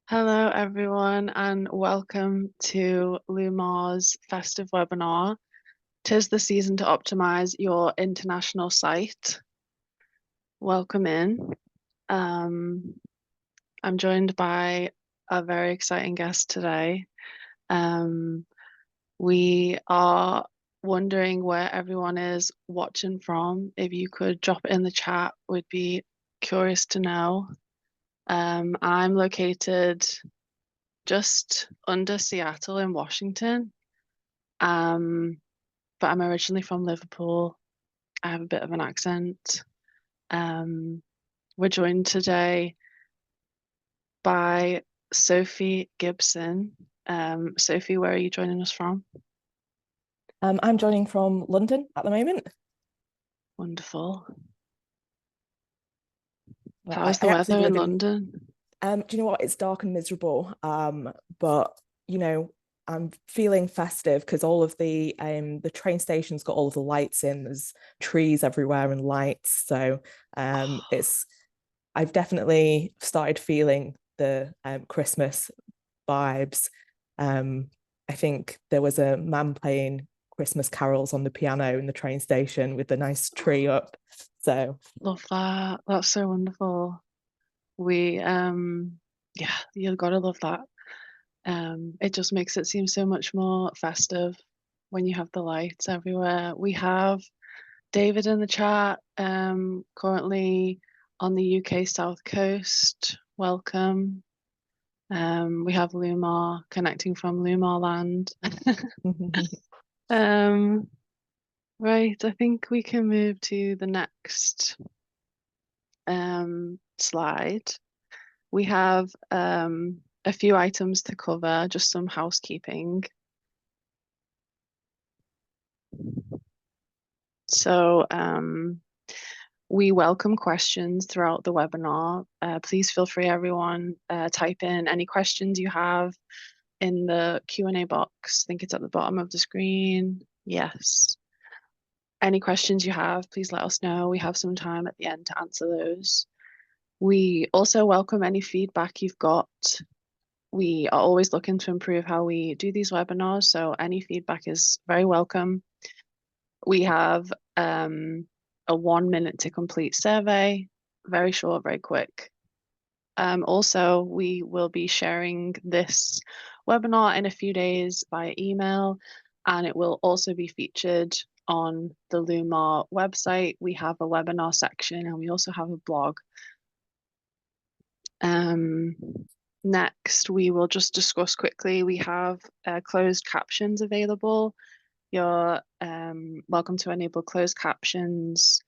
Hello, everyone, and welcome to Lumar's festive webinar. 'Tis the season to optimize your international site. Welcome in. Um, I'm joined by a very exciting guest today. Um, we are wondering where everyone is watching from. If you could drop it in the chat, we'd be curious to know. I'm located just under Seattle in Washington. Um, but I'm originally from Liverpool. I have a bit of an accent. Um, we're joined today by Sophie Gibson. Sophie, where are you joining us from? I'm joining from London at the moment. Wonderful. Well, How's the I actually weather in live in. London? Do you know what? It's dark and miserable. But you know, I'm feeling festive because all of the train stations got all of the lights in. There's trees everywhere and lights. So Oh, it's I've definitely started feeling the Christmas vibes. Um, I think there was a man playing Christmas carols on the piano in the train station with the nice tree up. So love that. That's so wonderful. We, yeah, you've got to love that. It just makes it seem so much more festive when you have the lights everywhere. We have David in the chat, currently on the UK South Coast. Welcome. We have Lumar connecting from Lumar land. Um, right, I think we can move to the next slide. We have a few items to cover, just some housekeeping. So, we welcome questions throughout the webinar. Please feel free, everyone, type in any questions you have in the Q&A box. I think it's at the bottom of the screen. Yes. Any questions you have, please let us know. We have some time at the end to answer those. We also welcome any feedback you've got. We are always looking to improve how we do these webinars, so any feedback is very welcome. We have a 1 minute to complete survey, very short, very quick. Also, we will be sharing this webinar in a few days via email, and it will also be featured on the Lumar website. We have a webinar section and we also have a blog. Um, Next, we will just discuss quickly. We have closed captions available. You're welcome to enable closed captions,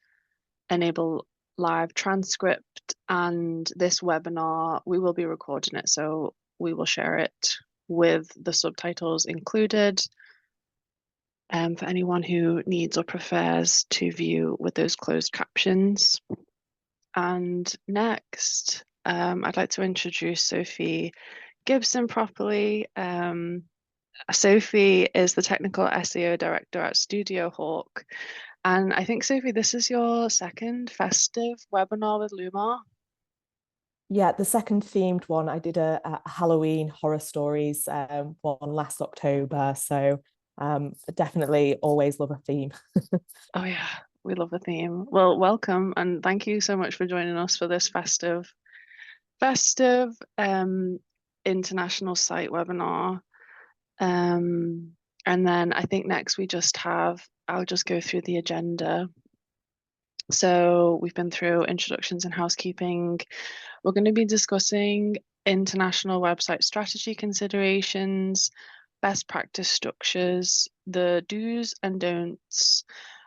enable live transcript, and this webinar, we will be recording it, so we will share it with the subtitles included for anyone who needs or prefers to view with those closed captions. And next, I'd like to introduce Sophie Gibson properly. Sophie is the Technical SEO Director at Studio Hawk. And I think, Sophie, this is your second festive webinar with Lumar. yeah, the second themed one, I did a Halloween horror stories one last October. So definitely always love a theme. Oh, yeah, we love the theme. Well, welcome and thank you so much for joining us for this festive international site webinar. Um, and then I think next we just have, I'll just go through the agenda. So we've been through introductions and housekeeping. We're going to be discussing international website strategy considerations, best practice structures, the do's and don'ts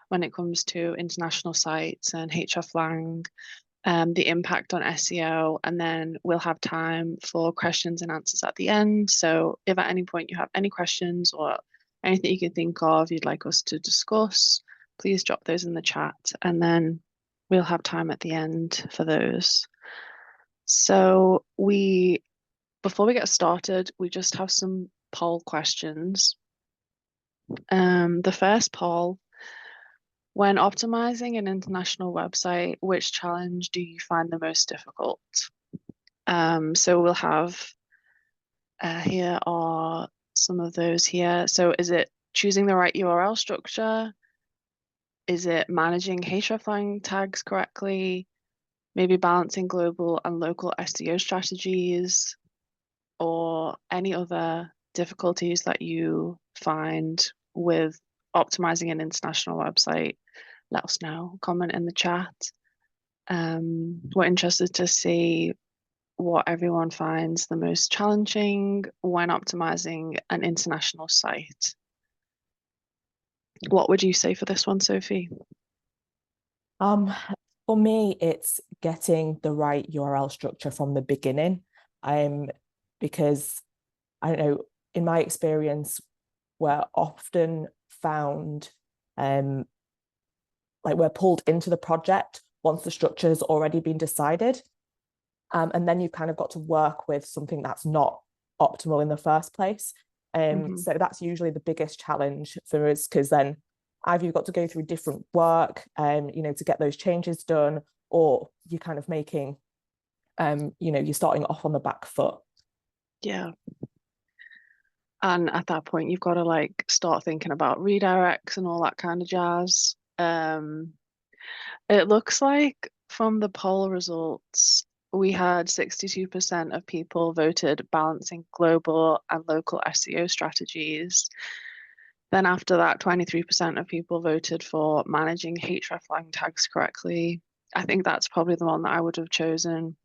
when it comes to international sites and hreflang, the impact on SEO, and then we'll have time for questions and answers at the end. So if at any point you have any questions or anything you can think of you'd like us to discuss, please drop those in the chat and then we'll have time at the end for those. So before we get started, we just have some poll questions. The first poll, when optimizing an international website, which challenge do you find the most difficult? So we'll have Here are some of those here. So is it choosing the right URL structure? Is it managing hreflang tags correctly? Maybe balancing global and local SEO strategies, or any other difficulties that you find with optimizing an international website? Let us know. Comment in the chat. We're interested to see what everyone finds the most challenging when optimizing an international site. What would you say for this one, Sophie? For me, it's getting the right URL structure from the beginning. Because I don't know, in my experience, we're often found like we're pulled into the project once the structure has already been decided. And then you've kind of got to work with something that's not optimal in the first place. So that's usually the biggest challenge for us, because then either you've got to go through different work, to get those changes done, or you're kind of making, you're starting off on the back foot. Yeah. And at that point, you've got to like start thinking about redirects and all that kind of jazz. It looks like from the poll results, we had 62% of people voted balancing global and local SEO strategies. Then after that, 23% of people voted for managing hreflang tags correctly. I think that's probably the one that I would have chosen.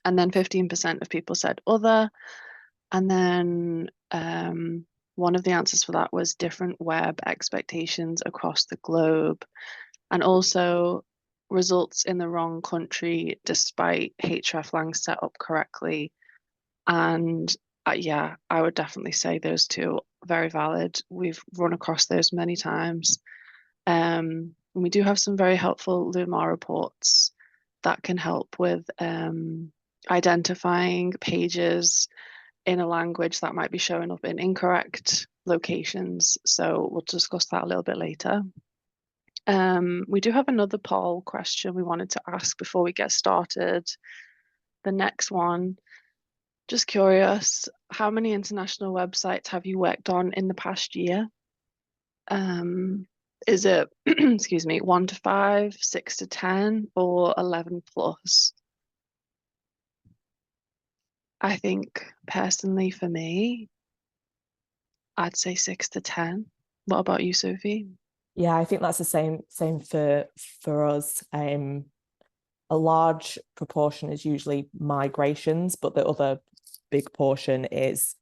And then 15% of people said other. And then one of the answers for that was different web expectations across the globe, and also results in the wrong country despite hreflang set up correctly. And yeah, I would definitely say those two very valid. We've run across those many times. And we do have some very helpful Lumar reports that can help with identifying pages in a language that might be showing up in incorrect locations. So we'll discuss that a little bit later. We do have another poll question we wanted to ask before we get started. The next one, just curious, how many international websites have you worked on in the past year? Is it, excuse me, 1 to 5, 6 to 10, or 11 plus? I think personally for me, I'd say 6 to 10. What about you, Sophie? Yeah, I think that's the same for us. A large proportion is usually migrations, but the other big portion is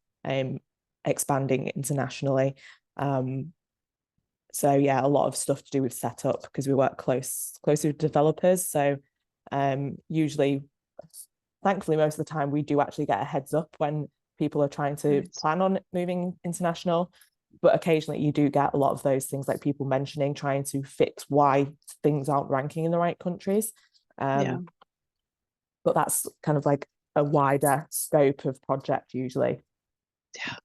expanding internationally. So yeah, a lot of stuff to do with setup, because we work closely with developers. So usually, thankfully, most of the time we do actually get a heads up when people are trying to plan on moving international. But occasionally you do get a lot of those things, like people mentioning trying to fix why things aren't ranking in the right countries. Yeah. But that's kind of like a wider scope of project usually. Yeah.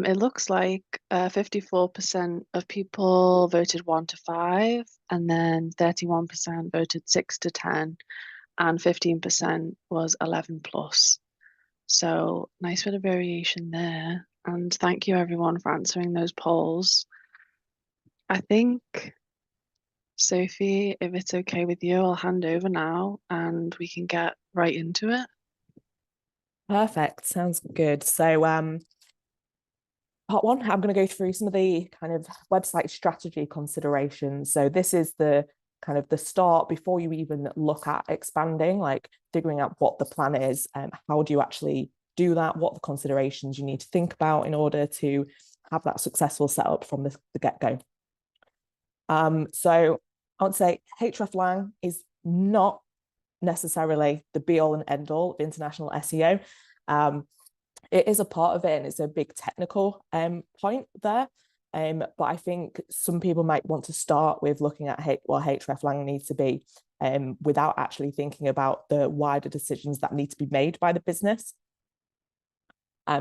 It looks like 54% of people voted 1 to 5, and then 31% voted 6 to 10, and 15% was 11 plus. So nice bit of variation there. And thank you everyone for answering those polls. I think, Sophie, if it's okay with you, I'll hand over now and we can get right into it. Perfect. Sounds good. So part one, I'm going to go through some of the kind of website strategy considerations. So this is the kind of the start before you even look at expanding, like figuring out what the plan is and how do you actually do that, what the considerations you need to think about in order to have that successful setup from the get-go. So I would say hreflang is not necessarily the be-all and end-all of international SEO. It is a part of it, and it's a big technical point there. But I think some people might want to start with looking at what hreflang needs to be, without actually thinking about the wider decisions that need to be made by the business.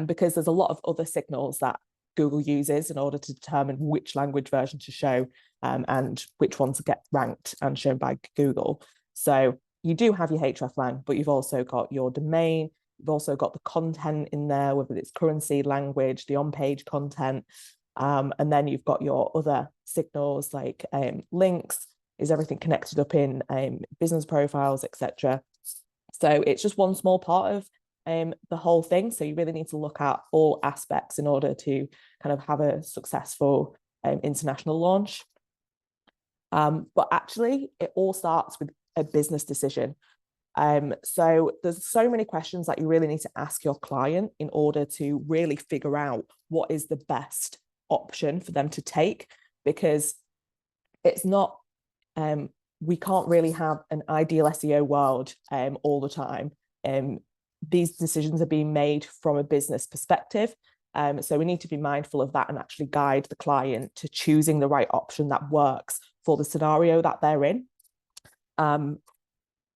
Because there's a lot of other signals that Google uses in order to determine which language version to show, and which ones to get ranked and shown by Google. So you do have your hreflang, but you've also got your domain, You've also got the content in there, whether it's currency, language, the on-page content. And then you've got your other signals like links. Is everything connected up in business profiles, etc.? So it's just one small part of the whole thing. So you really need to look at all aspects in order to kind of have a successful international launch. But actually, it all starts with a business decision. So there's so many questions that you really need to ask your client in order to really figure out what is the best option for them to take, because it's not, we can't really have an ideal SEO world all the time. These decisions are being made from a business perspective. So we need to be mindful of that and actually guide the client to choosing the right option that works for the scenario that they're in.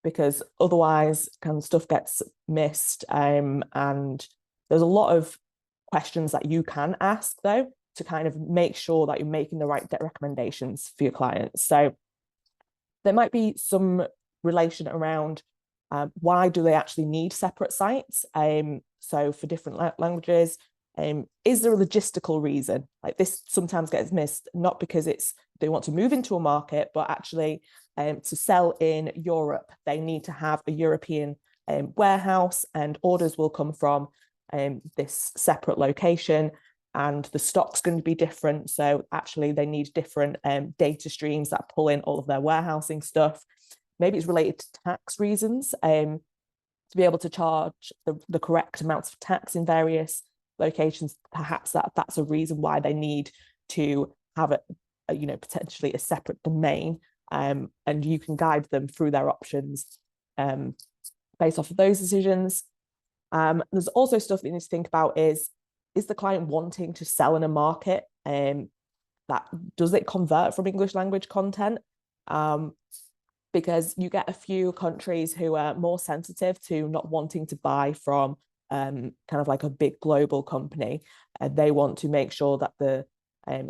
Because otherwise kind of stuff gets missed. And there's a lot of questions that you can ask though, to kind of make sure that you're making the right recommendations for your clients. So there might be some relation around why do they actually need separate sites? So for different languages, is there a logistical reason? Like this sometimes gets missed, not because it's they want to move into a market, but actually to sell in Europe, they need to have a European warehouse, and orders will come from this separate location, and the stock's going to be different. So actually they need different data streams that pull in all of their warehousing stuff. Maybe it's related to tax reasons, to be able to charge the correct amounts of tax in various locations. Perhaps that's a reason why they need to have potentially a separate domain, and you can guide them through their options based off of those decisions. There's also stuff that you need to think about is the client wanting to sell in a market that does it convert from English language content? Because you get a few countries who are more sensitive to not wanting to buy from kind of like a big global company. They want to make sure that the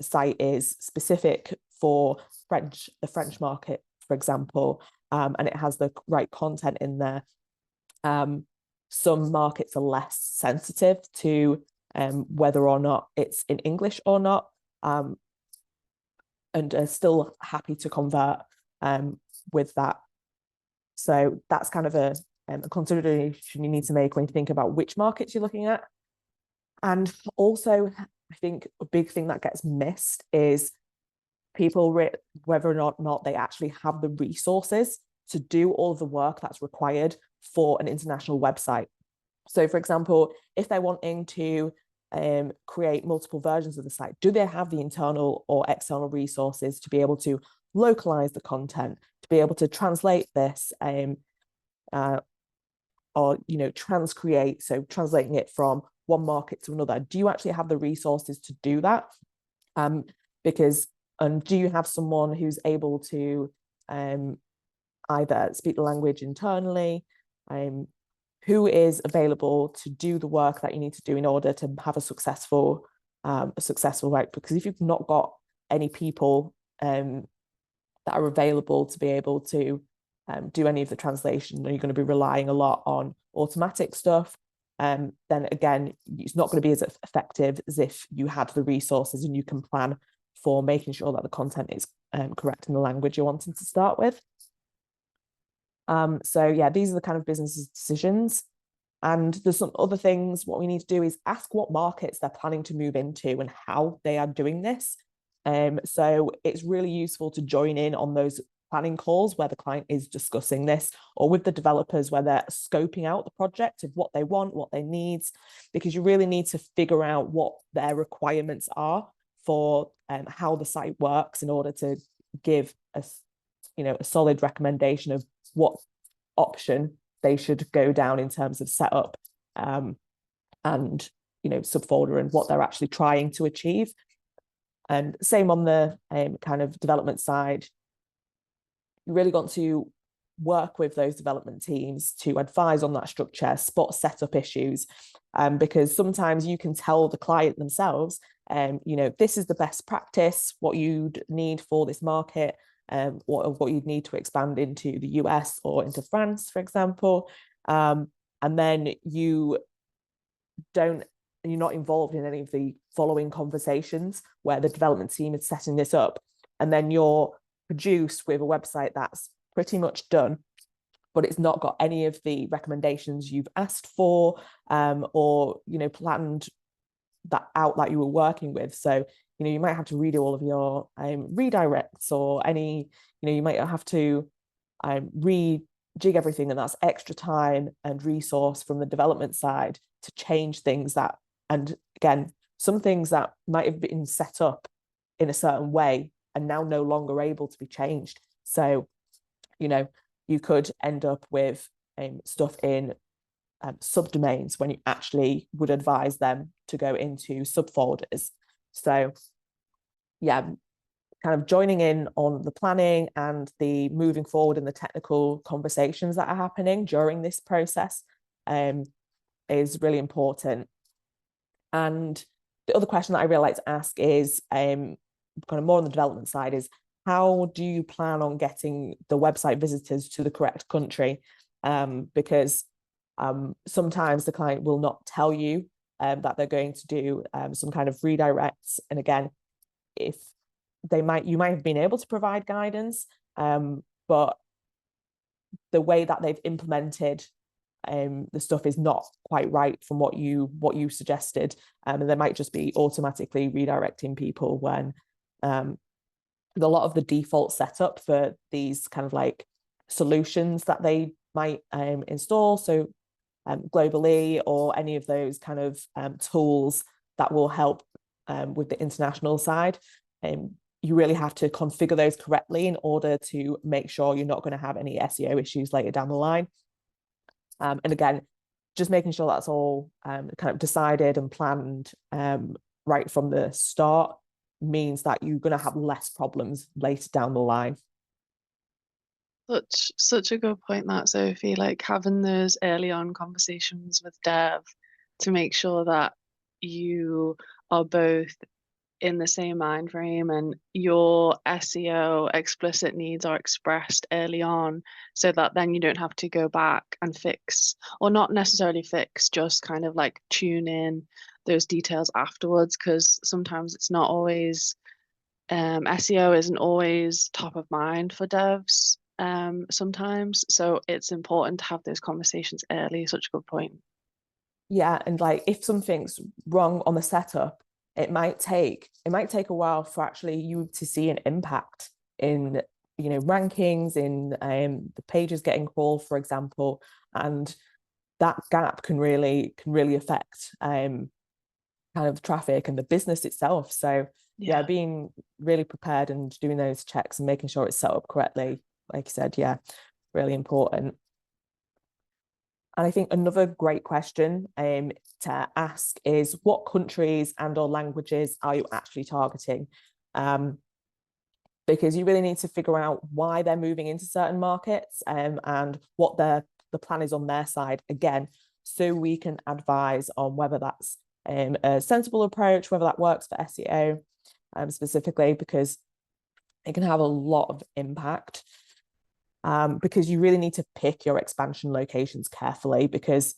site is specific for the French market, for example, and it has the right content in there. Some markets are less sensitive to whether or not it's in English or not, and are still happy to convert with that. So that's kind of a consideration you need to make when you think about which markets you're looking at. And also, I think a big thing that gets missed is people, whether or not they actually have the resources to do all of the work that's required for an international website. So for example, if they're wanting to create multiple versions of the site, do they have the internal or external resources to be able to localize the content, to be able to translate this, or transcreate, so translating it from one market to another? Do you actually have the resources to do that? Because do you have someone who's able to either speak the language internally, who is available to do the work that you need to do in order to have a successful work? Because if you've not got any people that are available to be able to do any of the translation, and you're going to be relying a lot on automatic stuff, then again, it's not going to be as effective as if you had the resources and you can plan for making sure that the content is correct in the language you're wanting to start with. So yeah, these are the kind of business decisions. And there's some other things. What we need to do is ask what markets they're planning to move into and how they are doing this. So it's really useful to join in on those planning calls where the client is discussing this, or with the developers where they're scoping out the project of what they want, what they need, because you really need to figure out what their requirements are for how the site works in order to give a solid recommendation of what option they should go down in terms of setup and subfolder and what they're actually trying to achieve. And same on the kind of development side. You really want to work with those development teams to advise on that structure, spot setup issues, because sometimes you can tell the client themselves, this is the best practice, what you'd need for this market, what you'd need to expand into the US or into France, for example. and then you're not involved in any of the following conversations where the development team is setting this up, and then you're produced with a website that's pretty much done, but it's not got any of the recommendations you've asked for, or planned that out that you were working with. So you might have to redo all of your redirects, or you might have to rejig everything, and that's extra time and resource from the development side to change things that, and again, some things that might have been set up in a certain way are now no longer able to be changed. So you could end up with stuff in subdomains when you actually would advise them to go into subfolders. So yeah, kind of joining in on the planning and the moving forward in the technical conversations that are happening during this process is really important. And the other question that I really like to ask is kind of more on the development side is, how do you plan on getting the website visitors to the correct country? Because sometimes the client will not tell you that they're going to do some kind of redirects. And again, if you might have been able to provide guidance, but the way that they've implemented the stuff is not quite right from what you suggested, and they might just be automatically redirecting people when a lot of the default setup for these kind of like solutions that they might install, so globally, or any of those kind of tools that will help with the international side, you really have to configure those correctly in order to make sure you're not going to have any SEO issues later down the line. And again, just making sure that's all kind of decided and planned right from the start means that you're going to have less problems later down the line. Such a good point, that, Sophie, like having those early on conversations with dev to make sure that you are both in the same mind frame and your SEO explicit needs are expressed early on, so that then you don't have to go back and fix, or not necessarily fix, just kind of like tune in those details afterwards, because sometimes it's not always SEO isn't always top of mind for devs sometimes, so it's important to have those conversations early. Such a good point. Yeah, and like if something's wrong on the setup, it might take a while for actually you to see an impact in rankings, in the pages getting crawled, for example, and that gap can really affect kind of traffic and the business itself. So yeah, being really prepared and doing those checks and making sure it's set up correctly, like you said, yeah, really important. And I think another great question to ask is, what countries and or languages are you actually targeting? Because you really need to figure out why they're moving into certain markets and what the plan is on their side, again, so we can advise on whether that's a sensible approach, whether that works for SEO specifically, because it can have a lot of impact. Because you really need to pick your expansion locations carefully, because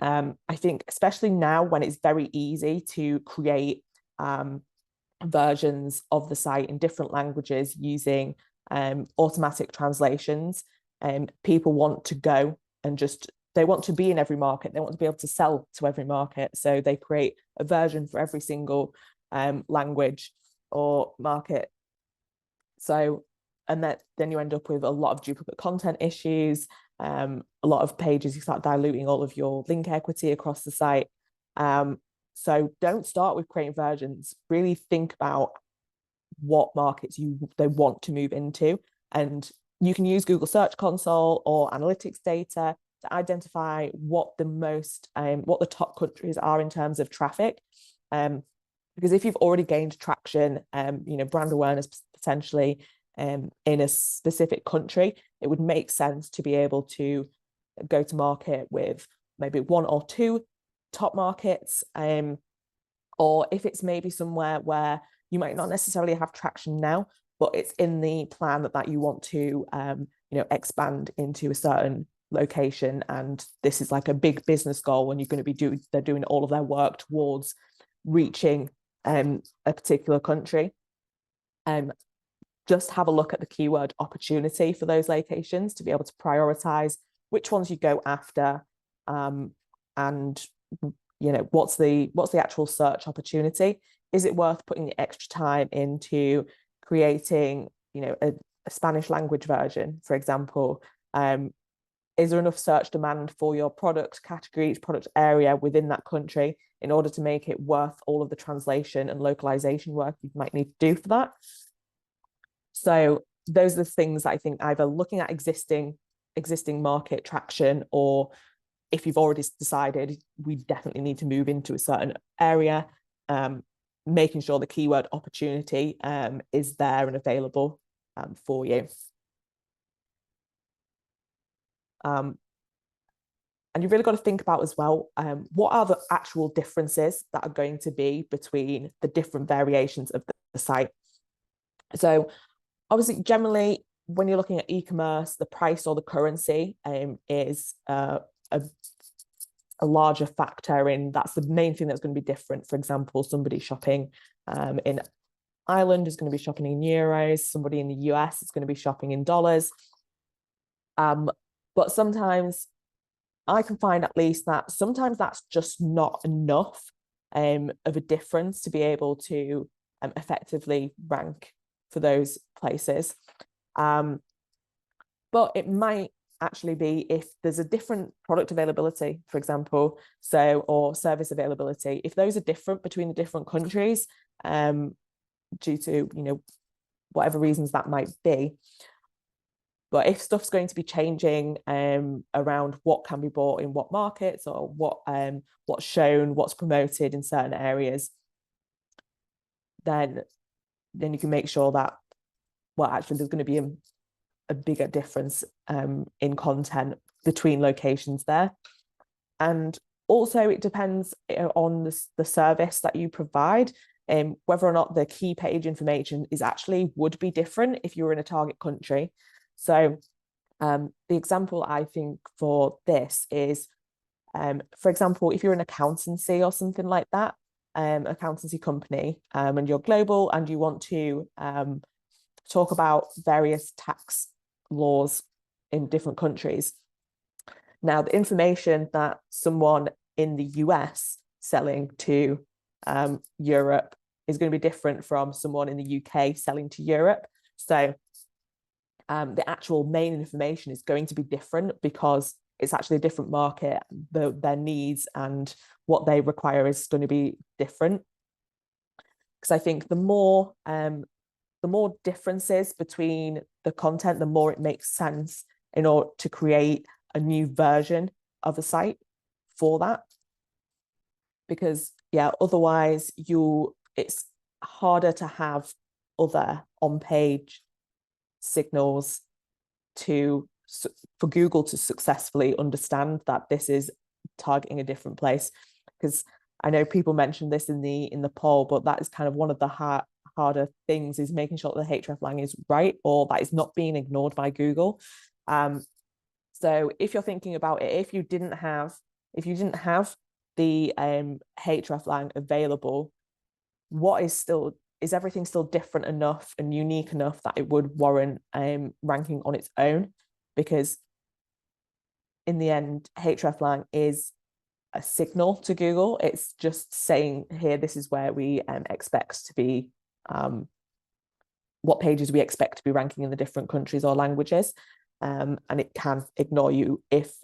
I think especially now when it's very easy to create versions of the site in different languages using automatic translations, people want to go and they want to be in every market, they want to be able to sell to every market, so they create a version for every single language or market. So and then you end up with a lot of duplicate content issues, a lot of pages, you start diluting all of your link equity across the site. So don't start with creating versions. Really think about what markets they want to move into, and you can use Google Search Console or analytics data to identify what the top countries are in terms of traffic. Because if you've already gained traction, brand awareness potentially in a specific country, it would make sense to be able to go to market with maybe one or two top markets, or if it's maybe somewhere where you might not necessarily have traction now, but it's in the plan that you want to expand into a certain location and this is like a big business goal and they're doing all of their work towards reaching a particular country. Just have a look at the keyword opportunity for those locations to be able to prioritize which ones you go after, and what's the actual search opportunity. Is it worth putting the extra time into creating a Spanish language version, for example? Is there enough search demand for your product categories, product area within that country in order to make it worth all of the translation and localization work you might need to do for that? So those are the things that I think, either looking at existing market traction, or if you've already decided we definitely need to move into a certain area, making sure the keyword opportunity is there and available for you. And you've really got to think about as well, what are the actual differences that are going to be between the different variations of the site. So obviously, generally, when you're looking at e-commerce, the price or the currency is a larger factor in. That's the main thing that's going to be different. For example, somebody shopping in Ireland is going to be shopping in euros. Somebody in the US is going to be shopping in dollars. But sometimes I can find, at least, that sometimes that's just not enough of a difference to be able to effectively rank for those places. But it might actually be if there's a different product availability, for example, or service availability, if those are different between the different countries, due to whatever reasons that might be. But if stuff's going to be changing around what can be bought in what markets, or what's shown, what's promoted in certain areas, then you can make sure that, well, actually there's going to be a bigger difference in content between locations there. And also it depends on the service that you provide, whether or not the key page information would be different if you were in a target country. So the example I think for this is, for example, if you're an accountancy or something like that, accountancy company, and you're global and you want to talk about various tax laws in different countries. Now, the information that someone in the US selling to Europe is going to be different from someone in the UK selling to Europe. So the actual main information is going to be different because it's actually a different market. Their needs and what they require is going to be different. Because I think the more differences between the content, the more it makes sense in order to create a new version of a site for that. Because otherwise it's harder to have other on-page signals for Google to successfully understand that this is targeting a different place. Because I know people mentioned this in the poll, but that is kind of one of the harder things, is making sure that the hreflang is right, or that is not being ignored by Google. So if you're thinking about it, if you didn't have the hreflang available, is everything still different enough and unique enough that it would warrant ranking on its own? Because in the end, hreflang is a signal to Google. It's just saying, here, this is where we expect to be, what pages we expect to be ranking in the different countries or languages. And it can ignore you if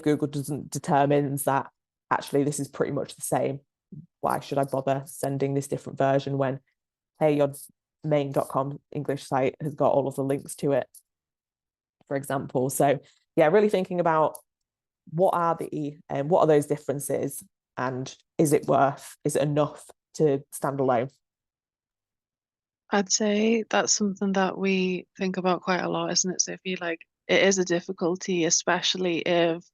Google determines that actually this is pretty much the same. Why should I bother sending this different version when, hey, your main.com English site has got all of the links to it, for example. So really thinking about what are those differences, and is it enough to stand alone? I'd say that's something that we think about quite a lot, isn't it, Sophie? Like, it is a difficulty, especially if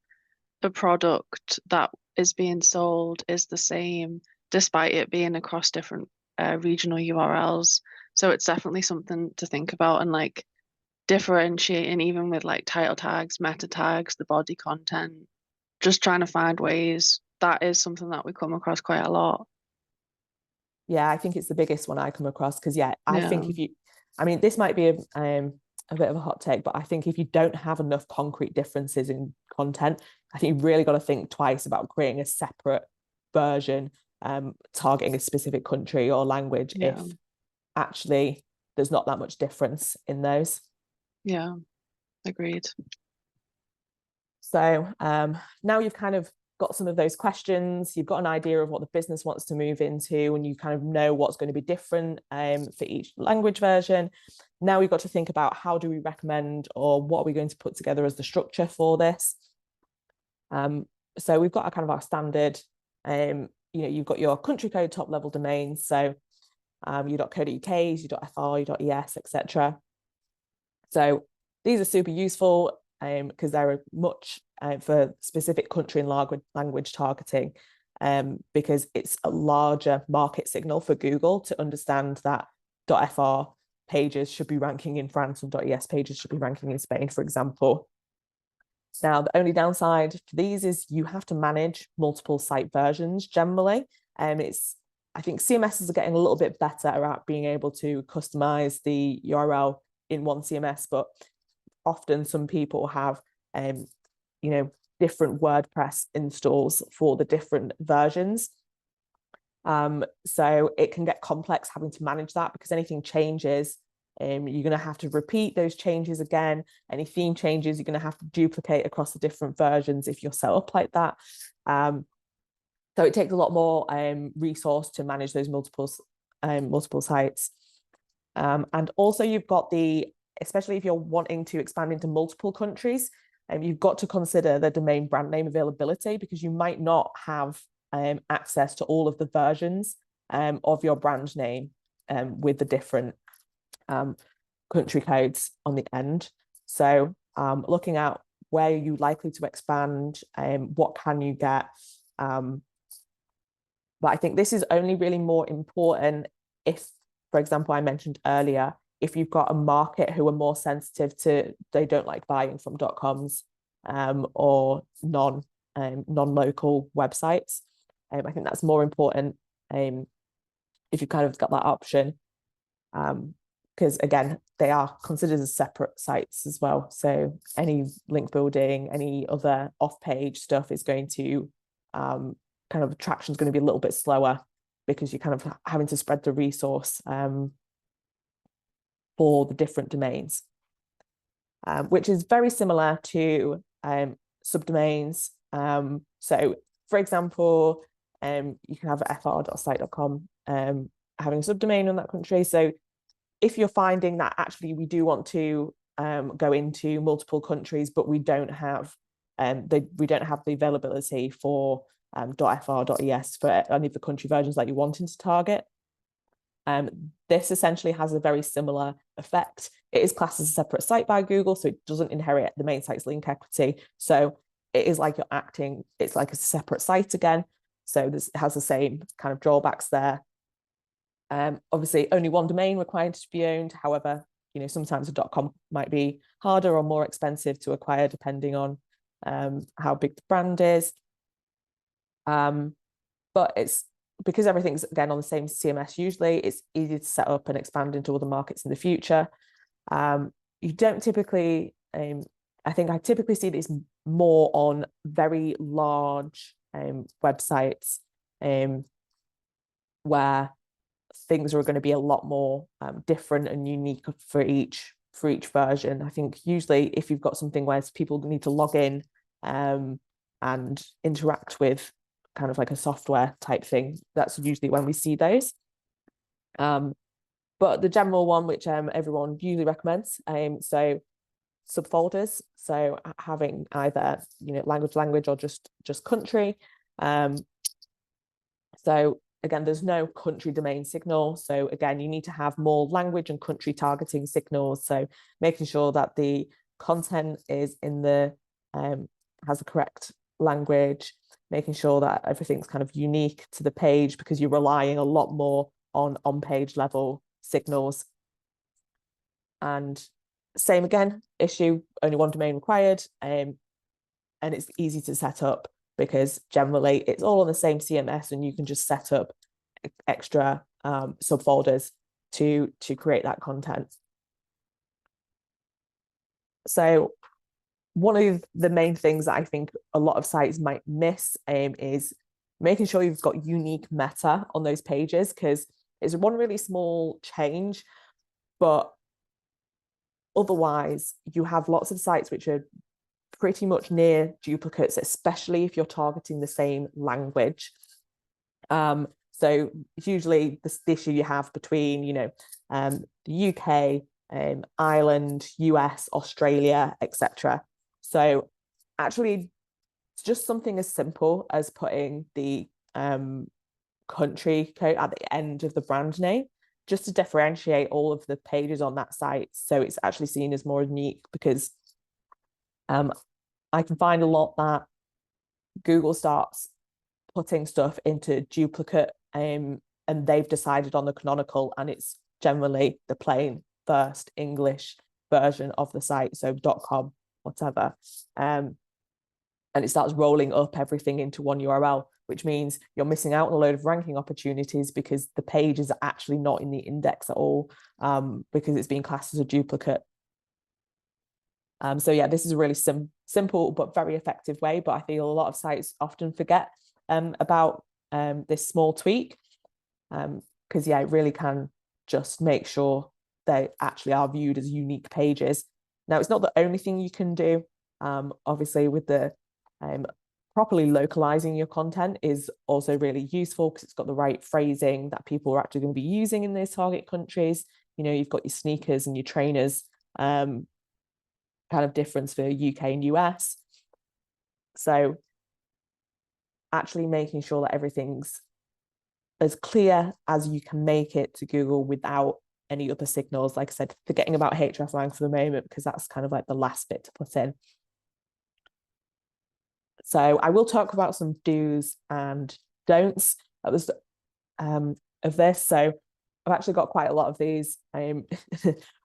the product that is being sold is the same, despite it being across different regional URLs. So it's definitely something to think about. And like, differentiating even with like title tags, meta tags, the body content, just trying to find ways. That is something that we come across quite a lot. Yeah, I think it's the biggest one I come across because yeah, I Yeah, think if you, I mean, this might be a bit of a hot take, but I think if you don't have enough concrete differences in content, I think you've really got to think twice about creating a separate version targeting a specific country or language yeah, if actually there's not that much difference in those. yeah, agreed. So now you've kind of got some of those questions, you've got an idea of what the business wants to move into, and you kind of know what's going to be different for each language version. Now we've got to think about how do we recommend or what are we going to put together as the structure for this. So we've got a kind of our standard, you've got your country code top level domains, so your .co.uk's, your .fr, your .es, etc. So these are super useful because they're much for specific country and language targeting because it's a larger market signal for Google to understand that .fr pages should be ranking in France and .es pages should be ranking in Spain, for example. Now, the only downside to these is you have to manage multiple site versions generally. I think CMSs are getting a little bit better at being able to customize the URL in one CMS, but often some people have, different WordPress installs for the different versions. So it can get complex having to manage that because anything changes, you're going to have to repeat those changes again. Any theme changes, you're going to have to duplicate across the different versions if you're set up like that. So it takes a lot more resource to manage those multiple sites. And also you've got especially if you're wanting to expand into multiple countries, you've got to consider the domain brand name availability because you might not have access to all of the versions of your brand name with the different country codes on the end. So looking at where you're likely to expand, what can you get? But I think this is only really more important if, for example, I mentioned earlier, if you've got a market who are more sensitive to, they don't like buying from .coms or non-local websites. I think that's more important if you've kind of got that option. Because again, they are considered as separate sites as well. So any link building, any other off-page stuff is going to kind of traction is going to be a little bit slower because you're kind of having to spread the resource for the different domains, which is very similar to subdomains. So for example, you can have fr.site.com having a subdomain in that country. So if you're finding that actually we do want to go into multiple countries, but we don't have the availability for .fr.es for any of the country versions that you're wanting to target. This essentially has a very similar effect. It is classed as a separate site by Google, so it doesn't inherit the main site's link equity. So it is like it's like a separate site again. So it has the same kind of drawbacks there. Obviously, only one domain required to be owned. However, sometimes a .com might be harder or more expensive to acquire depending on how big the brand is. But it's because everything's again on the same CMS. Usually, it's easy to set up and expand into other markets in the future. You don't typically. I think I typically see this more on very large websites where things are going to be a lot more different and unique for each version. I think usually if you've got something where people need to log in and interact with kind of like a software type thing, that's usually when we see those. But the general one, which everyone usually recommends, so subfolders, so having either language or just country. So again, there's no country domain signal. So again, you need to have more language and country targeting signals. So making sure that the content is in has the correct language, making sure that everything's kind of unique to the page because you're relying a lot more on page level signals. And Same again, issue, only one domain required, and it's easy to set up because generally it's all on the same CMS and you can just set up extra subfolders to create that content. So one of the main things that I think a lot of sites might miss is making sure you've got unique meta on those pages, because it's one really small change, but otherwise you have lots of sites which are pretty much near duplicates, especially if you're targeting the same language. So usually the issue you have between, the UK, Ireland, US, Australia, etc. So actually, it's just something as simple as putting the country code at the end of the brand name, just to differentiate all of the pages on that site. So it's actually seen as more unique, because I can find a lot that Google starts putting stuff into duplicate, and they've decided on the canonical, and it's generally the plain first English version of the site, so .com, whatever. And it starts rolling up everything into one URL, which means you're missing out on a load of ranking opportunities because the page is actually not in the index at all, because it's being classed as a duplicate. So yeah, this is a really simple but very effective way, but I feel a lot of sites often forget about this small tweak, because yeah, it really can just make sure they actually are viewed as unique pages. Now, it's not the only thing you can do. Obviously, with the properly localizing your content is also really useful, because it's got the right phrasing that people are actually going to be using in those target countries. You've got your sneakers and your trainers kind of difference for UK and US. So actually making sure that everything's as clear as you can make it to Google without any other signals. Like I said, forgetting about hreflang for the moment, because that's kind of like the last bit to put in. So I will talk about some do's and don'ts of this. So I've actually got quite a lot of these. I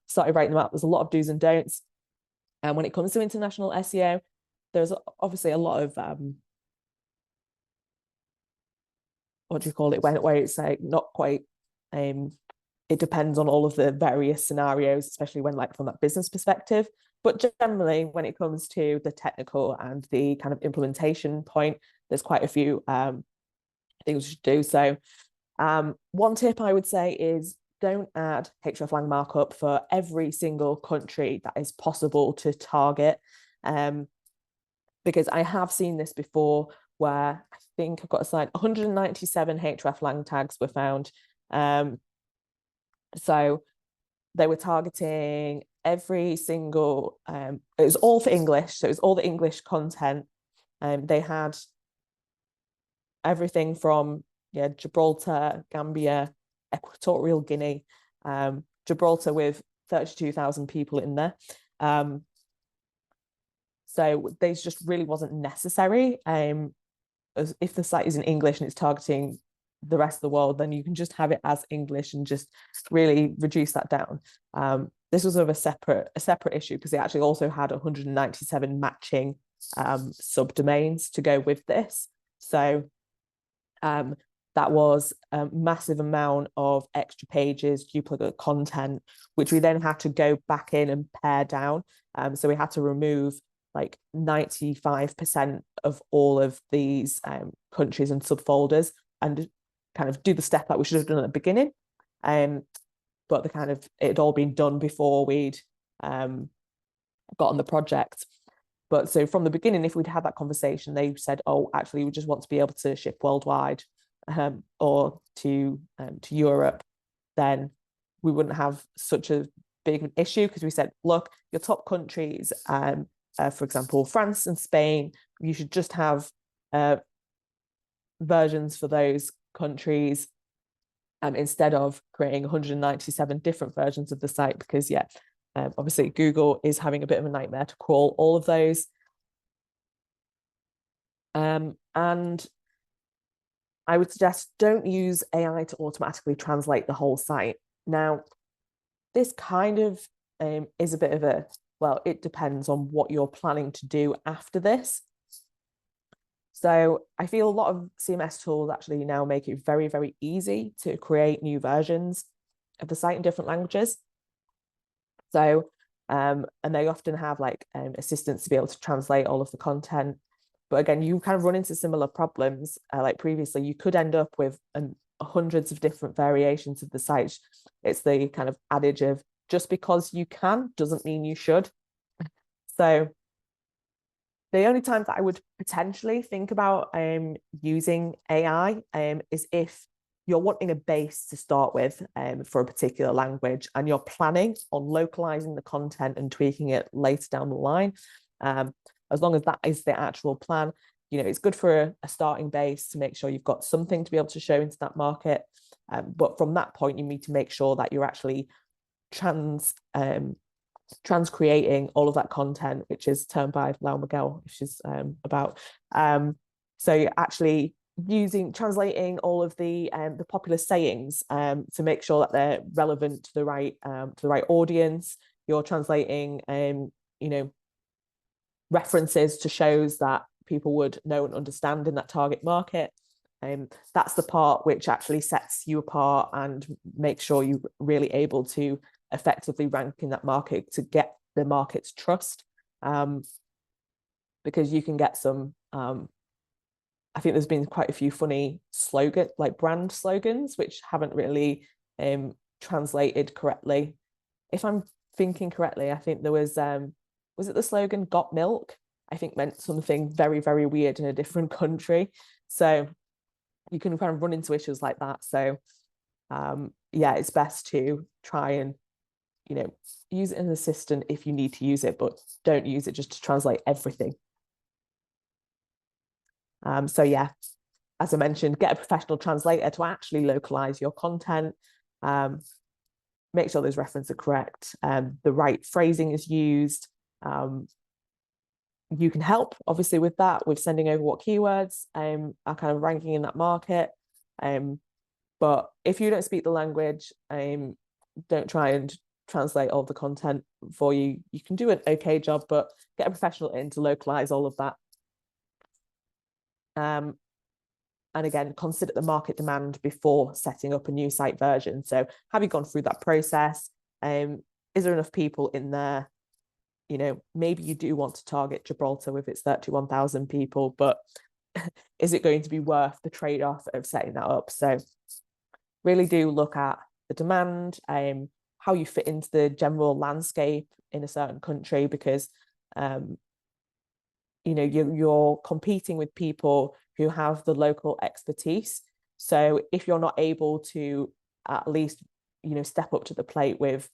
started writing them up. There's a lot of do's and don'ts. And when it comes to international SEO, there's obviously a lot of what do you call it, where it's like not quite it depends on all of the various scenarios, especially when like from that business perspective. But generally, when it comes to the technical and the kind of implementation point, there's quite a few things we should do. So one tip I would say is don't add hreflang markup for every single country that is possible to target, because I have seen this before, where I think I've got a site 197 hreflang tags were found. So they were targeting every single, it was all for English, so it was all the English content. They had everything from Gibraltar, Gambia, Equatorial Guinea, Gibraltar with 32,000 people in there. So this just really wasn't necessary. If the site is in English and it's targeting the rest of the world, then you can just have it as English and just really reduce that down. This was of a separate issue, because they actually also had 197 matching subdomains to go with this. So that was a massive amount of extra pages, duplicate content, which we then had to go back in and pare down. So we had to remove like 95% of all of these countries and subfolders, and kind of do the step that we should have done at the beginning. But it had all been done before we'd got on the project. But so from the beginning, if we'd had that conversation, they said, oh, actually, we just want to be able to ship worldwide, or to Europe, then we wouldn't have such a big issue, because we said, look, your top countries, for example, France and Spain, you should just have versions for those countries, instead of creating 197 different versions of the site, because obviously Google is having a bit of a nightmare to crawl all of those. And I would suggest don't use AI to automatically translate the whole site. Now, this kind of is a bit of a, well, it depends on what you're planning to do after this. So I feel a lot of CMS tools actually now make it very, very easy to create new versions of the site in different languages. So, and they often have like assistants to be able to translate all of the content. But again, you kind of run into similar problems. Like previously, you could end up with hundreds of different variations of the site. It's the kind of adage of just because you can doesn't mean you should. So the only times that I would potentially think about using AI is if you're wanting a base to start with for a particular language and you're planning on localizing the content and tweaking it later down the line. As long as that is the actual plan, it's good for a starting base to make sure you've got something to be able to show into that market. But from that point, you need to make sure that you're actually transcreating all of that content, which is termed by Lau Miguel, which is about. So you're actually translating all of the popular sayings to make sure that they're relevant to the right audience. You're translating references to shows that people would know and understand in that target market. That's the part which actually sets you apart and makes sure you're really able to effectively rank in that market to get the market's trust. Because you can get some, I think there's been quite a few funny brand slogans, which haven't really translated correctly. If I'm thinking correctly, I think there was it the slogan "Got Milk"? I think meant something very, very weird in a different country. So you can kind of run into issues like that. So yeah, it's best to try and use it as an assistant if you need to use it, but don't use it just to translate everything. So yeah, as I mentioned, get a professional translator to actually localize your content. Make sure those references are correct. The right phrasing is used. You can help obviously with that, with sending over what keywords are kind of ranking in that market. But if you don't speak the language, don't try and translate all the content for you. You can do an okay job, but get a professional in to localize all of that. And again, consider the market demand before setting up a new site version. So have you gone through that process? Is there enough people in there? Maybe you do want to target Gibraltar with its 31,000 people, but is it going to be worth the trade-off of setting that up? So really do look at the demand, how you fit into the general landscape in a certain country, because you're competing with people who have the local expertise. So if you're not able to at least step up to the plate with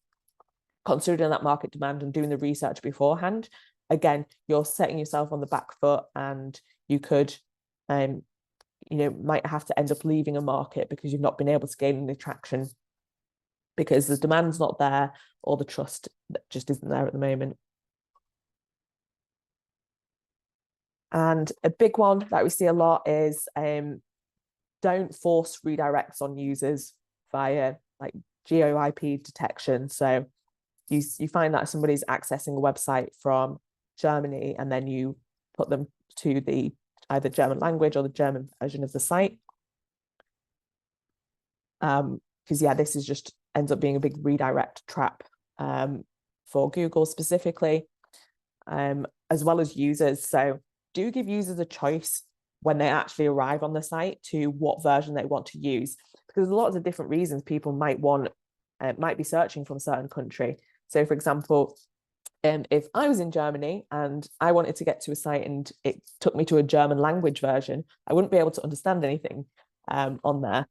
considering that market demand and doing the research beforehand, again, you're setting yourself on the back foot, and you could might have to end up leaving a market because you've not been able to gain any traction because the demand's not there or the trust just isn't there at the moment. And a big one that we see a lot is don't force redirects on users via like geo-IP detection. So you find that somebody's accessing a website from Germany and then you put them to the either German language or the German version of the site. Because yeah, this is just ends up being a big redirect trap for Google specifically, as well as users. So do give users a choice when they actually arrive on the site to what version they want to use, because there's lots of different reasons people might be searching from a certain country. So for example, if I was in Germany and I wanted to get to a site and it took me to a German language version, I wouldn't be able to understand anything on there.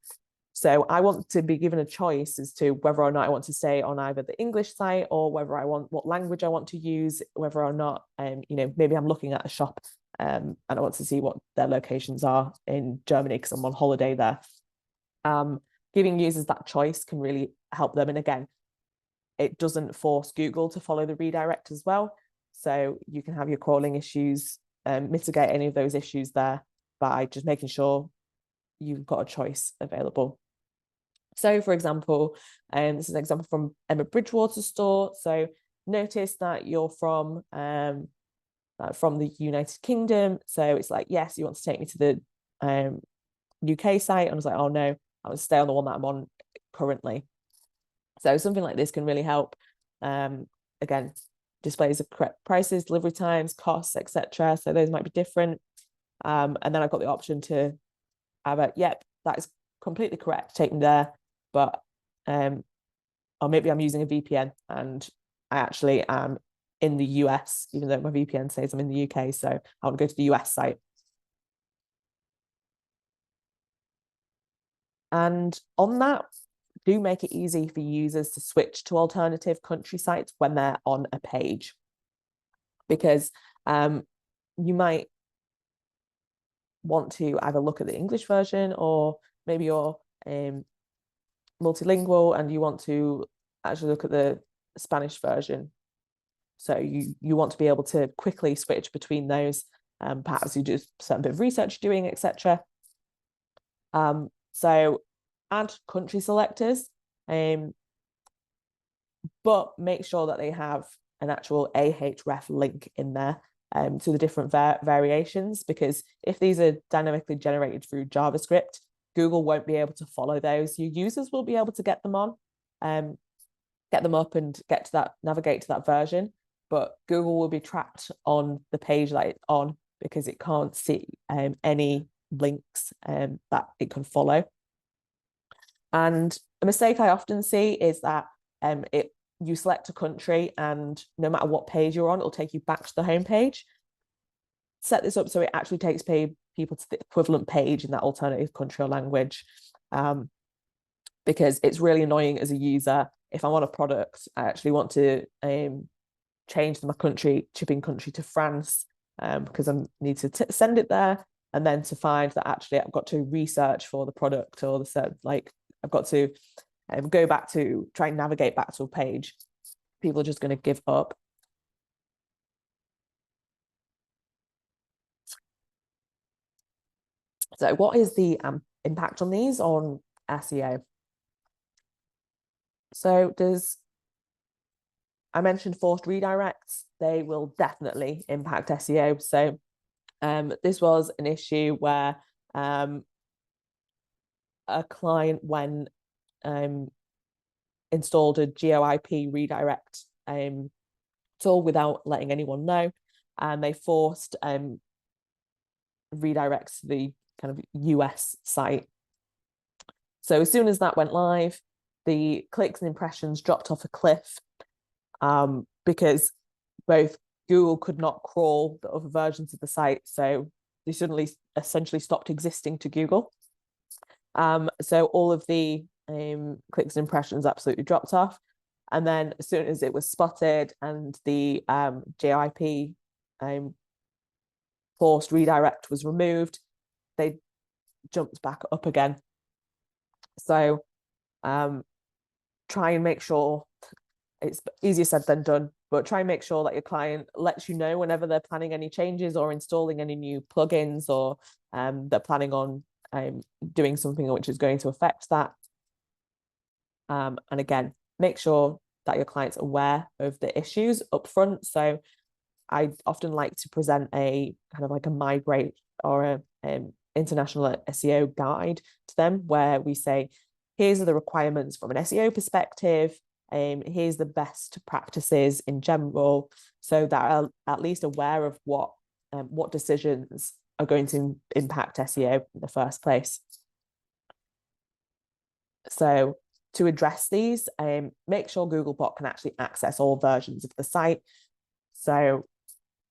So I want to be given a choice as to whether or not I want to stay on either the English site or whether I want what language I want to use, whether or not, maybe I'm looking at a shop and I want to see what their locations are in Germany because I'm on holiday there. Giving users that choice can really help them. And again, it doesn't force Google to follow the redirect as well. So you can have your crawling issues, mitigate any of those issues there by just making sure you've got a choice available. So for example, this is an example from Emma Bridgewater's store. So notice that you're from the United Kingdom. So it's like, yes, you want to take me to the UK site. And I was like, oh no, I want to stay on the one that I'm on currently. So something like this can really help. Again, displays the correct prices, delivery times, costs, etc. So those might be different. And then I've got the option to have a, yep, that is completely correct, take me there. But or maybe I'm using a VPN and I actually am in the US, even though my VPN says I'm in the UK. So I want to go to the US site. And on that, do make it easy for users to switch to alternative country sites when they're on a page. Because you might want to either look at the English version, or maybe you're multilingual and you want to actually look at the Spanish version. So you want to be able to quickly switch between those. Perhaps you do some bit of research doing, etc. So add country selectors, but make sure that they have an actual Ahref link in there to the different variations, because if these are dynamically generated through JavaScript, Google won't be able to follow those. Your users will be able to get them on, get them up and get to that, navigate to that version, but Google will be trapped on the page that it's on because it can't see any links that it can follow. And a mistake I often see is that you select a country and no matter what page you're on, it'll take you back to the home page. Set this up so it actually takes people to the equivalent page in that alternative country or language, because it's really annoying as a user. If I want a product, I actually want to change my shipping country to France, because I need to send it there, and then to find that actually I've got to research for the product, or I've got to go back to try and navigate back to a page. People are just going to give up. So what is the impact on these on SEO? So I mentioned forced redirects. They will definitely impact SEO. So this was an issue where a client, when installed a GeoIP redirect tool without letting anyone know, and they forced redirects to the kind of US site. So as soon as that went live, the clicks and impressions dropped off a cliff, because both Google could not crawl the other versions of the site, so they suddenly essentially stopped existing to Google. So all of the clicks and impressions absolutely dropped off. And then as soon as it was spotted and the GeoIP forced redirect was removed, they jumped back up again. So try and make sure, it's easier said than done, but try and make sure that your client lets you know whenever they're planning any changes or installing any new plugins, or they're planning on doing something which is going to affect that. And again, make sure that your client's aware of the issues up front. So I often like to present a kind of like a migrate or a international SEO guide to them, where we say, here's the requirements from an SEO perspective, here's the best practices in general, so that are at least aware of what decisions are going to impact SEO in the first place. So to address these, make sure Googlebot can actually access all versions of the site. So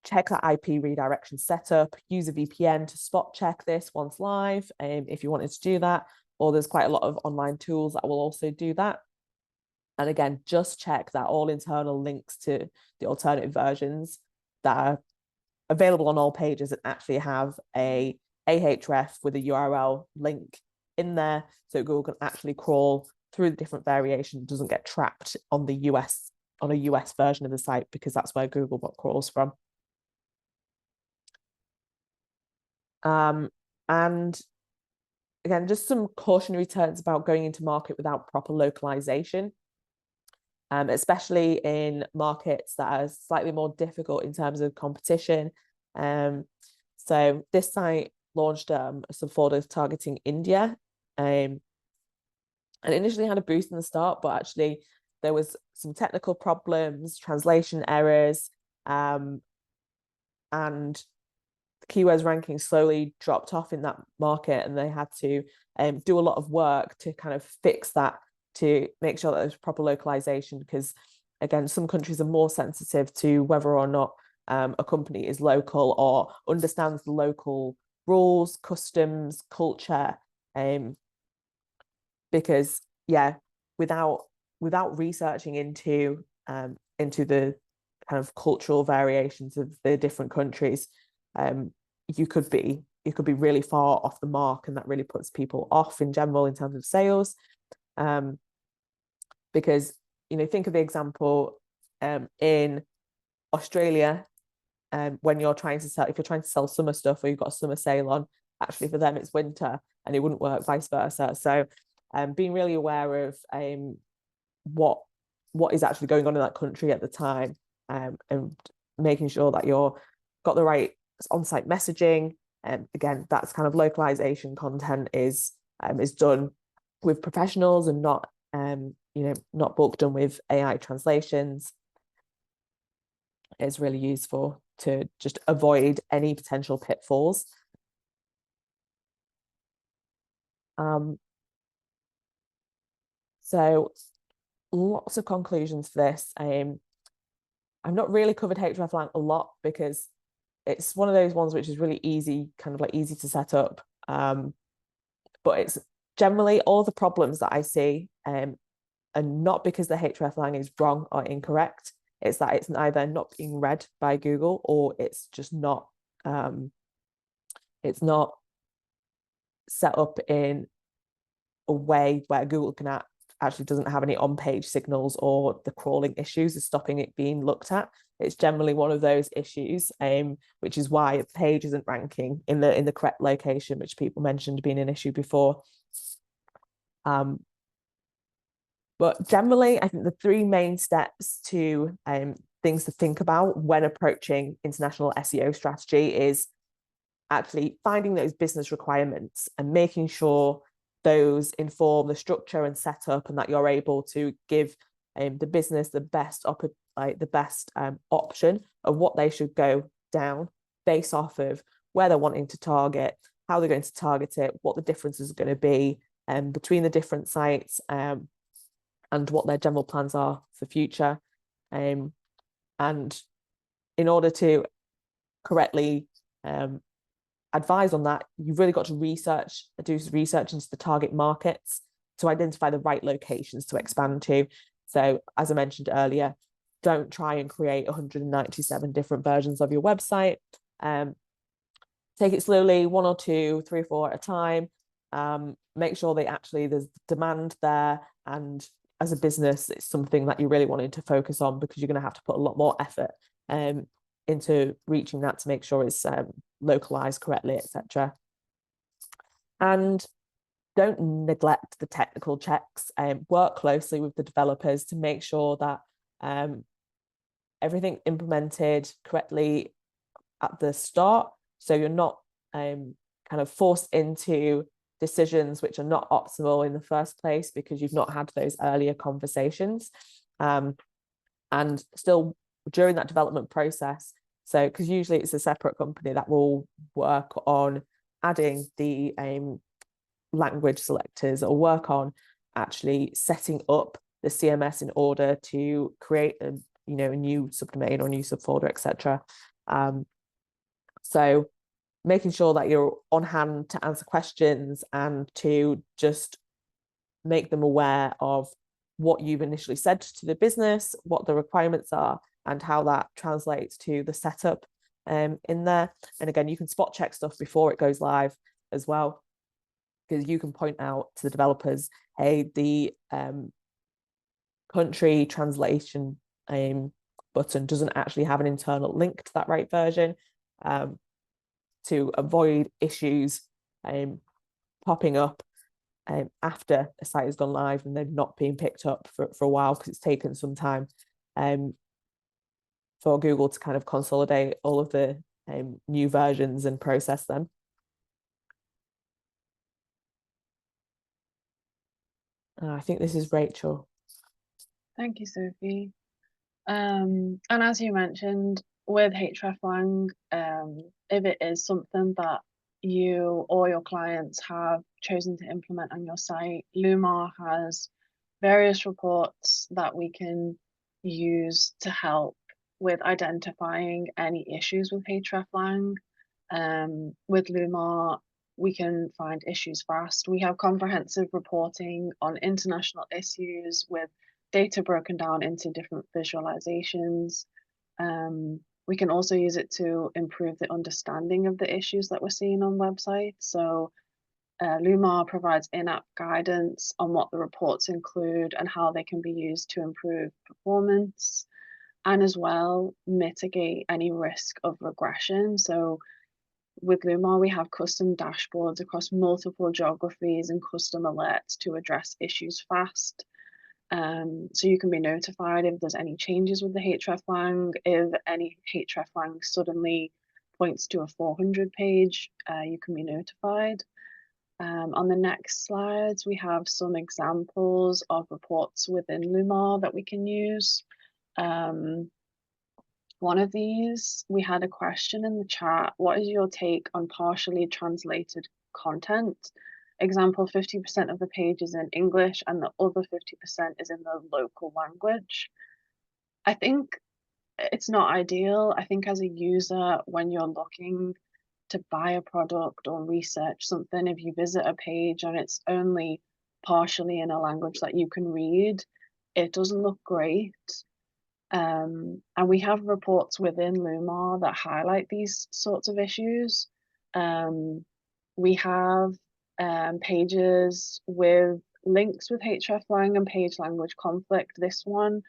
check that IP redirection setup, use a VPN to spot check this once live, if you wanted to do that, or there's quite a lot of online tools that will also do that. And again, just check that all internal links to the alternative versions that are available on all pages and actually have a Ahref with a URL link in there, so Google can actually crawl through the different variations, doesn't get trapped on a US version of the site, because that's where Googlebot crawls from. And again, just some cautionary terms about going into market without proper localization. especially in markets that are slightly more difficult in terms of competition. So this site launched some folders targeting India, and initially had a boost in the start, but actually there was some technical problems, translation errors, and keywords ranking slowly dropped off in that market, and they had to do a lot of work to kind of fix that, to make sure that there's proper localization, because again, some countries are more sensitive to whether or not a company is local or understands the local rules, customs, culture, because yeah, without researching into the kind of cultural variations of the different countries, you could be really far off the mark, and that really puts people off in general in terms of sales. Because think of the example in Australia, when you're trying to sell, if you're trying to sell summer stuff or you've got a summer sale on, actually for them it's winter, and it wouldn't work vice versa. So being really aware of what is actually going on in that country at the time, and making sure that you're got the right on-site messaging. And again, that's kind of localization content is done with professionals and not not bulk done with AI translations. Is really useful to just avoid any potential pitfalls. So lots of conclusions for this. I've not really covered hreflang a lot because it's one of those ones which is really easy, kind of like easy to set up. But it's generally all the problems that I see, and not because the hreflang is wrong or incorrect. It's that it's either not being read by Google, or it's just not set up in a way where Google can actually doesn't have any on-page signals, or the crawling issues are stopping it being looked at. It's generally one of those issues, which is why a page isn't ranking in the correct location, which people mentioned being an issue before. But generally, I think the three main steps to things to think about when approaching international SEO strategy is actually finding those business requirements and making sure those inform the structure and setup, and that you're able to give the business the best option of what they should go down based off of where they're wanting to target, how they're going to target it, what the differences are going to be between the different sites, and what their general plans are for future. And in order to correctly advise on that, you've really got to do research into the target markets to identify the right locations to expand to. So as I mentioned earlier, don't try and create 197 different versions of your website. Take it slowly, 1 or 2, 3 or 4 at a time. Make sure that actually there's demand there, and as a business, it's something that you really wanted to focus on, because you're going to have to put a lot more effort into reaching that to make sure it's localized correctly, etc. And don't neglect the technical checks. Work closely with the developers to make sure that everything implemented correctly at the start, so you're not kind of forced into decisions which are not optimal in the first place because you've not had those earlier conversations. And still during that development process, so because usually it's a separate company that will work on adding the language selectors, or work on actually setting up the CMS in order to create a new subdomain or new subfolder, etc. So making sure that you're on hand to answer questions and to just make them aware of what you've initially said to the business, what the requirements are, and how that translates to the setup in there. And again, you can spot check stuff before it goes live as well, because you can point out to the developers, hey, the country translation button doesn't actually have an internal link to that right version, to avoid issues popping up after a site has gone live and they're not being picked up for a while because it's taken some time for Google to kind of consolidate all of the new versions and process them. I think this is Rachel. Thank you, Sophie. And as you mentioned, with hreflang, if it is something that you or your clients have chosen to implement on your site, Lumar has various reports that we can use to help with identifying any issues with hreflang. With Lumar, we can find issues fast. We have comprehensive reporting on international issues with data broken down into different visualizations. We can also use it to improve the understanding of the issues that we're seeing on websites. So Lumar provides in-app guidance on what the reports include and how they can be used to improve performance, and as well mitigate any risk of regression. So with Lumar, we have custom dashboards across multiple geographies and custom alerts to address issues fast. So you can be notified if there's any changes with the hreflang. If any hreflang suddenly points to a 400 page, you can be notified. On the next slides, we have some examples of reports within Lumar that we can use. One of these, we had a question in the chat. What is your take on partially translated content? Example, 50% of the page is in English and the other 50% is in the local language. I think it's not ideal. I think as a user, when you're looking to buy a product or research something, if you visit a page and it's only partially in a language that you can read, it doesn't look great. And we have reports within Lumar that highlight these sorts of issues. We have pages with links with hreflang and page language conflict. This one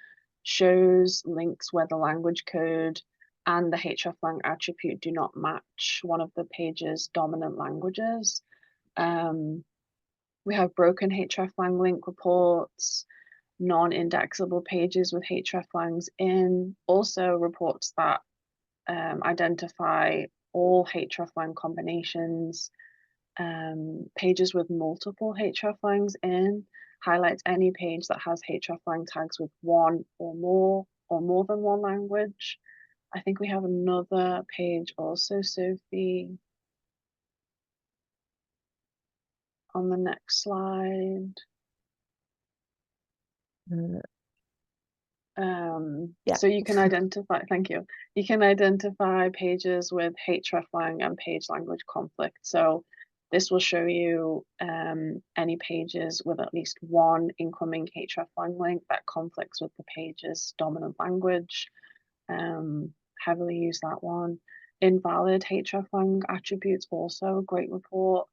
shows links where the language code and the hreflang attribute do not match one of the page's dominant languages. We have broken hreflang link reports, non-indexable pages with hreflangs in, also reports that identify all hreflang combinations, pages with multiple hreflangs in, highlights any page that has hreflang tags with one or more than one language. I think we have another page also, Sophie, on the next slide. So you can identify, thank you. You can identify pages with hreflang and page language conflict. So this will show you any pages with at least one incoming hreflang link that conflicts with the page's dominant language. Heavily use that one. Invalid hreflang attributes, also a great report.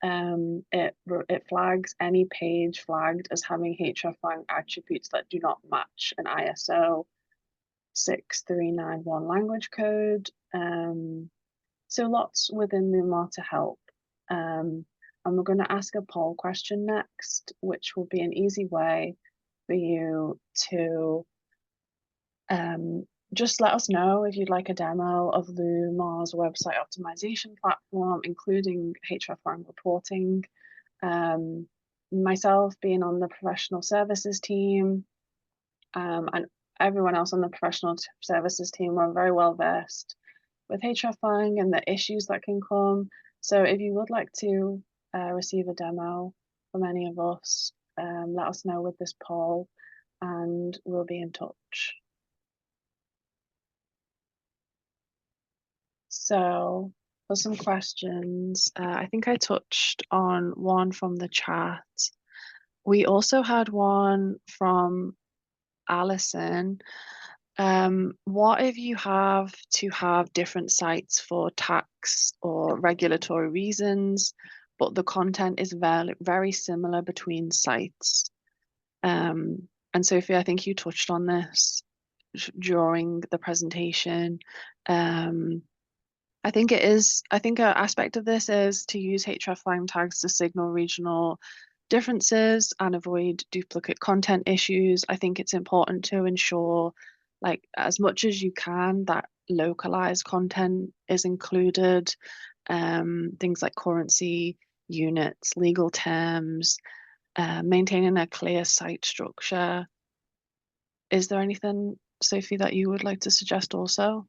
It flags any page flagged as having hreflang attributes that do not match an ISO 6391 language code. So lots within Lumar to help. And we're going to ask a poll question next, which will be an easy way for you to just let us know if you'd like a demo of Lumar's website optimization platform, including hreflang reporting. Myself being on the professional services team, and everyone else on the professional services team, we're very well versed with hreflang and the issues that can come. So if you would like to receive a demo from any of us, let us know with this poll and we'll be in touch. So for some questions, I think I touched on one from the chat. We also had one from Alison. What if you have to have different sites for tax or regulatory reasons, but the content is very, very similar between sites? And Sophie, I think you touched on this during the presentation. I think an aspect of this is to use hreflang tags to signal regional differences and avoid duplicate content issues. I think it's important to ensure, like, as much as you can, that localized content is included. Things like currency, units, legal terms, maintaining a clear site structure. Is there anything, Sophie, that you would like to suggest also?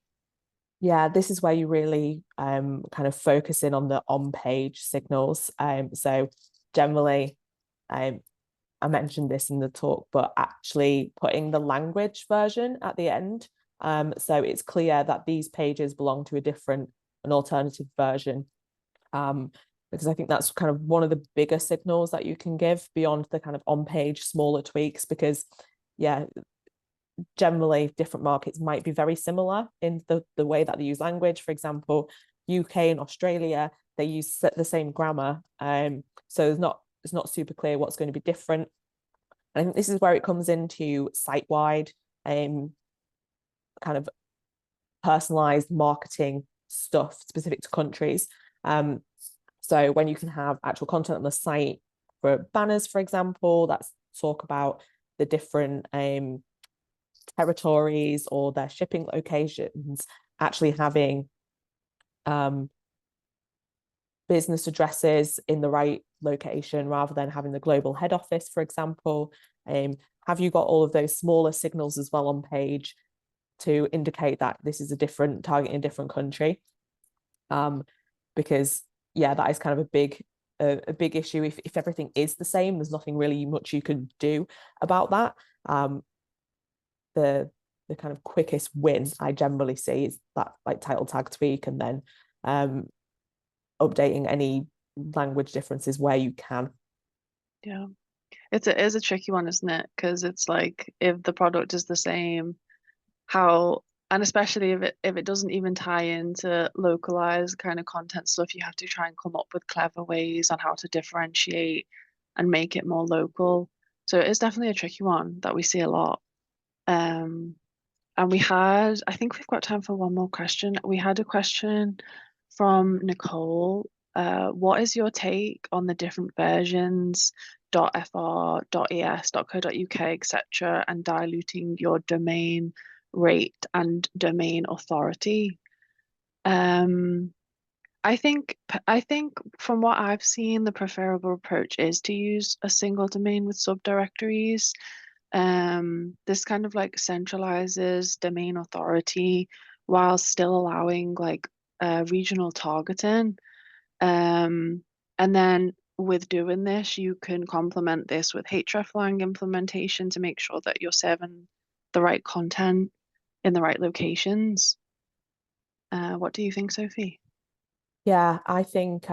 Yeah, this is where you really kind of focus in on the on-page signals. So generally, um, I mentioned this in the talk, but actually putting the language version at the end. So it's clear that these pages belong to an alternative version. Because I think that's kind of one of the bigger signals that you can give beyond the kind of on-page smaller tweaks, because yeah, generally different markets might be very similar in the way that they use language. For example, UK and Australia, they use the same grammar. So it's not super clear what's going to be different. And I think this is where it comes into site-wide kind of personalized marketing stuff specific to countries. So when you can have actual content on the site for banners, for example, that's talk about the different territories or their shipping locations, actually having business addresses in the right location rather than having the global head office, for example. Have you got all of those smaller signals as well on page to indicate that this is a different target in a different country? Because yeah, that is kind of a big issue. If everything is the same, there's nothing really much you can do about that. The kind of quickest win I generally see is that like title tag tweak, and then updating any language differences where you can. Yeah. It is a tricky one, isn't it? Because it's like if the product is the same, how, and especially if it doesn't even tie into localized kind of content stuff, you have to try and come up with clever ways on how to differentiate and make it more local. So it is definitely a tricky one that we see a lot. Um, and I think we've got time for one more question. We had a question from Nicole. What is your take on the different versions, .fr, .es, .co.uk, etc., and diluting your domain rate and domain authority? Um, I think from what I've seen, the preferable approach is to use a single domain with subdirectories. This kind of like centralizes domain authority while still allowing like regional targeting. Um, and then with doing this, you can complement this with hreflang implementation to make sure that you're serving the right content in the right locations. What do you think, Sophie? Yeah, I think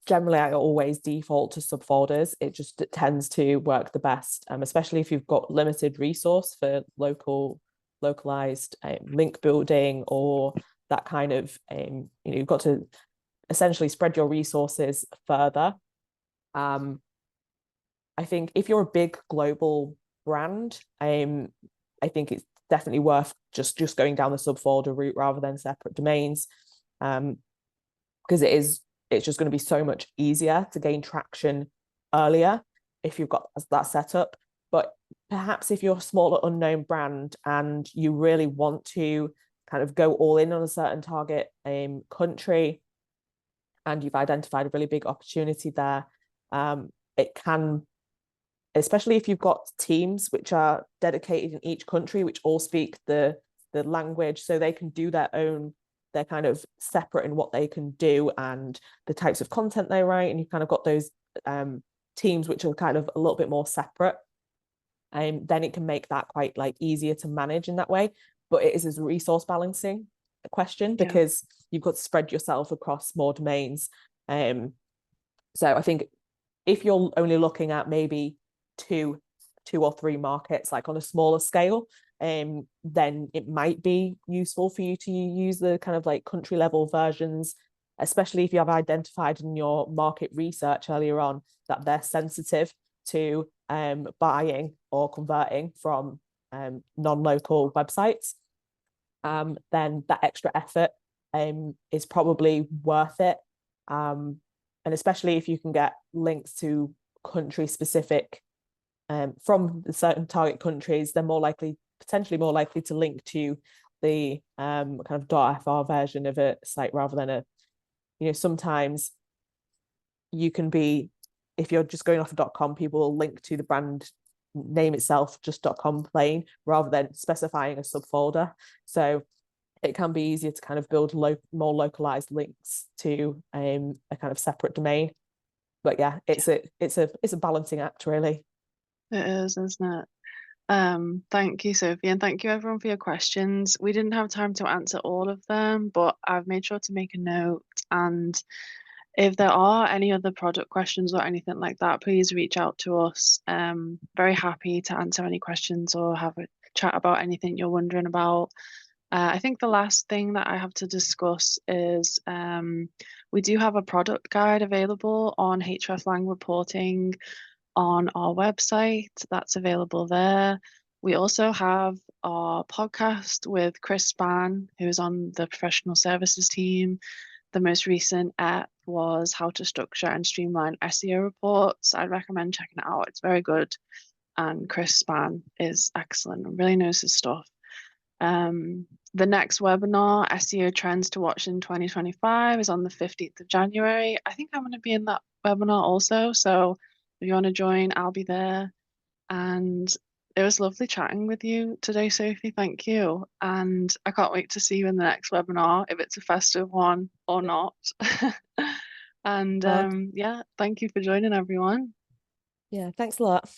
generally I always default to subfolders. It tends to work the best, especially if you've got limited resource for localized link building or that kind of you've got to essentially spread your resources further. I think if you're a big global brand, I think it's definitely worth just going down the subfolder route rather than separate domains. Because it's just going to be so much easier to gain traction earlier if you've got that set up. But perhaps if you're a smaller unknown brand and you really want to kind of go all in on a certain target country, and you've identified a really big opportunity there, it can, especially if you've got teams which are dedicated in each country, which all speak the language, so they can do they're kind of separate in what they can do and the types of content they write, and you've kind of got those teams which are kind of a little bit more separate, and then it can make that quite like easier to manage in that way. But it is a resource balancing question Yeah, because you've got to spread yourself across more domains. So I think if you're only looking at maybe two or three markets, like on a smaller scale, then it might be useful for you to use the kind of like country level versions, especially if you have identified in your market research earlier on that they're sensitive to buying or converting from non-local websites. Then that extra effort is probably worth it. And especially if you can get links to country specific from the certain target countries, they're potentially more likely to link to the kind of .fr version of a site rather than sometimes you can be, if you're just going off of .com, people will link to the brand name itself, just .com plain, rather than specifying a subfolder. So it can be easier to kind of build more localized links to a kind of separate domain. But yeah, it's a balancing act, really. It is, isn't it? Thank you, Sophie, and thank you everyone for your questions. We didn't have time to answer all of them, but I've made sure to make a note. And if there are any other product questions or anything like that, please reach out to us. Very happy to answer any questions or have a chat about anything you're wondering about. I think the last thing that I have to discuss is we do have a product guide available on hreflang reporting on our website. That's available there. We also have our podcast with Chris Spann, who's on the professional services team. The most recent ep was how to structure and streamline SEO reports. I'd recommend checking it out. It's very good. And Chris Spann is excellent and really knows his stuff. The next webinar, SEO Trends to Watch in 2025, is on the 15th of January. I think I'm going to be in that webinar also. So if you want to join, I'll be there. And it was lovely chatting with you today, Sophie. Thank you. And I can't wait to see you in the next webinar, if it's a festive one or not. And Well, yeah, thank you for joining, everyone. yeah, thanks a lot.